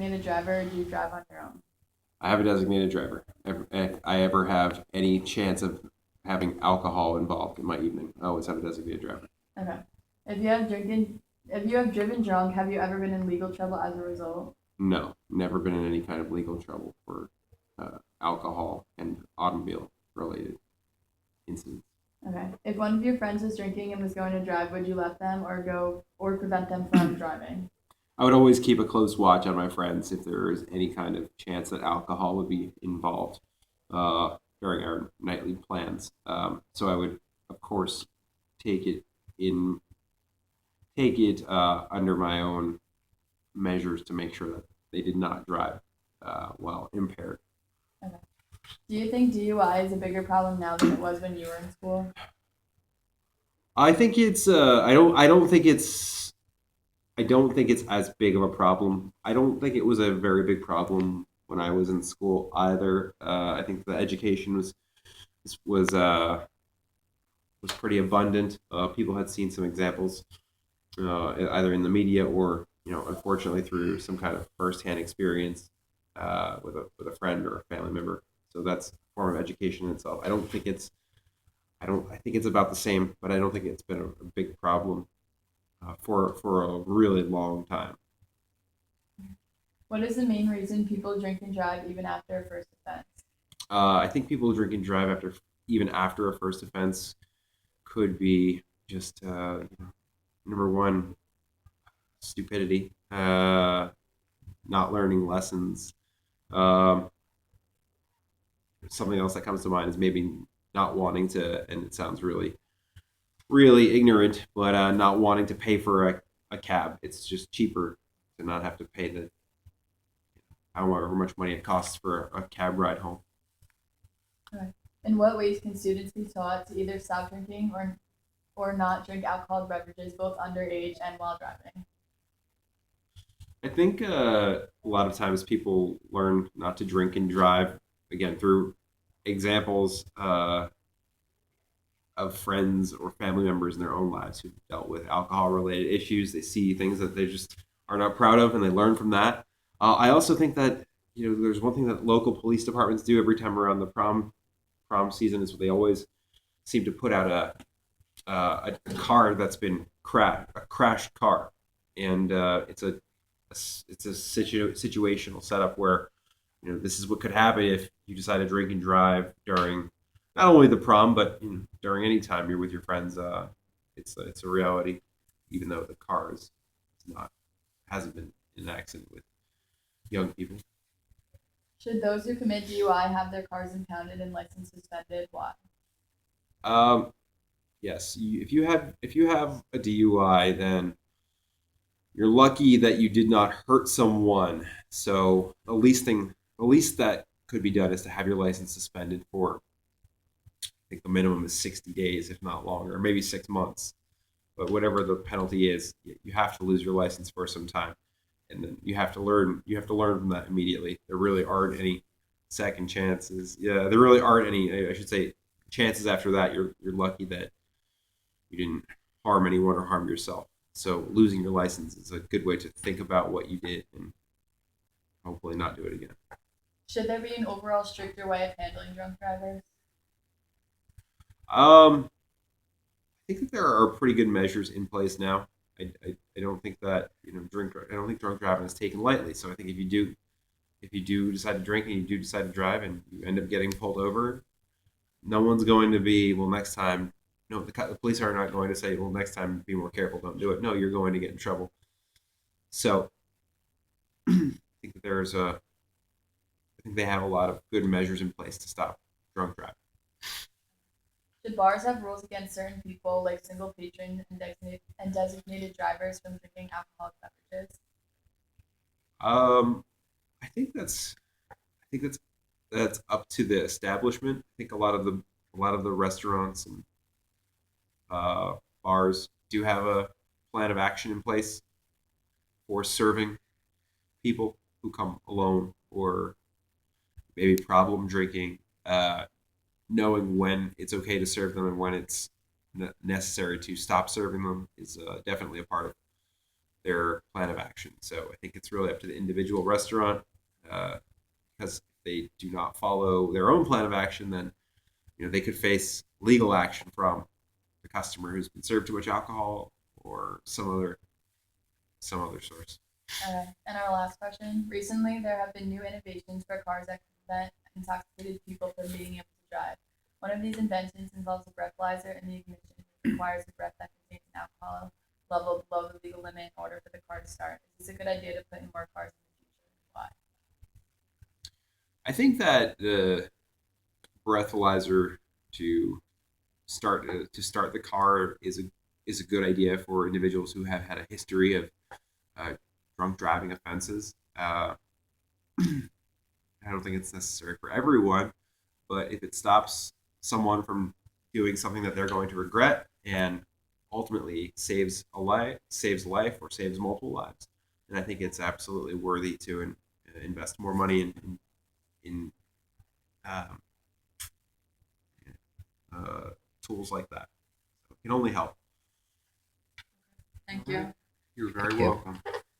designated driver or do you drive on your own? I have a designated driver. If I ever have any chance of having alcohol involved in my evening, I always have a designated driver. Okay. If you have drinking, if you have driven drunk, have you ever been in legal trouble as a result? No, never been in any kind of legal trouble for alcohol and automobile related incidents. Okay. If one of your friends was drinking and was going to drive, would you let them or go or prevent them from driving? I would always keep a close watch on my friends if there is any kind of chance that alcohol would be involved during our nightly plans. So I would, of course, take it in take it under my own measures to make sure that they did not drive while impaired. Okay. Do you think DUI is a bigger problem now than it was when you were in school? I think it's. I don't think it's as big of a problem. I don't think it was a very big problem when I was in school either. I think the education was uh, was pretty abundant. People had seen some examples, either in the media or unfortunately through some kind of firsthand experience with a friend or a family member. So that's a form of education in itself. I don't think it's. I don't. I think it's about the same, but I don't think it's been a big problem for a really long time. What is the main reason people drink and drive even after a first offense? I think people drink and drive even after a first offense could be just number one, stupidity, not learning lessons. Um, Something else that comes to mind is maybe not wanting to, and it sounds really really ignorant, but not wanting to pay for a cab. It's just cheaper to not have to pay the however much money it costs for a cab ride home. Okay. In what ways can students be taught to either stop drinking or not drink alcoholic beverages both underage and while driving? I think a lot of times people learn not to drink and drive again through examples of friends or family members in their own lives who've dealt with alcohol related issues. They see things that they just are not proud of and they learn from that. I also think that there's one thing that local police departments do every time around the prom season is they always seem to put out a car that's been a crashed car, and situational setup where this is what could happen if you decide to drink and drive during not only the prom but during any time you're with your friends. It's a reality, even though the car is not hasn't been in an accident with young people. Should those who commit DUI have their cars impounded and license suspended? Why? Um, yes, if you have a DUI, then you're lucky that you did not hurt someone. So the least that could be done is to have your license suspended for, I think the minimum is 60 days, if not longer, or maybe 6 months. But whatever the penalty is, you have to lose your license for some time, and then you have to learn. You have to learn from that immediately. There really aren't any second chances. Yeah, there really aren't any. I should say chances after that. You're lucky that you didn't harm anyone or harm yourself. So losing your license is a good way to think about what you did and hopefully not do it again. Should there be an overall stricter way of handling drunk drivers? I think that there are pretty good measures in place now. I don't think that drink. I don't think drunk driving is taken lightly. So I think if you do decide to drink and you do decide to drive and you end up getting pulled over, no one's going to be well next time. No, the police are not going to say, well, next time be more careful, don't do it. No, you're going to get in trouble. So I think that I think they have a lot of good measures in place to stop drunk driving. Should bars have rules against certain people, like single patrons and designated drivers, from drinking alcoholic beverages? Um, I think that's up to the establishment. I think a lot of the restaurants and uh, bars do have a plan of action in place for serving people who come alone or maybe problem drinking, knowing when it's okay to serve them and when it's necessary to stop serving them is definitely a part of their plan of action. So I think it's really up to the individual restaurant, because if they do not follow their own plan of action, then they could face legal action from the customer who's been served too much alcohol or some other source. Okay. And our last question. Recently, there have been new innovations for cars that prevent intoxicated people from being able to drive. One of these inventions involves a breathalyzer in the ignition, which requires a breath that contains an alcohol level below the legal limit in order for the car to start. Is this a good idea to put in more cars in the future? Why? I think that the breathalyzer to start the car is a good idea for individuals who have had a history of drunk driving offenses. I don't think it's necessary for everyone, but if it stops someone from doing something that they're going to regret and ultimately saves a life or saves multiple lives, then I think it's absolutely worthy to invest more money in um, uh, tools like that. So it can only help. Thank All right. you. You're very Thank you. welcome.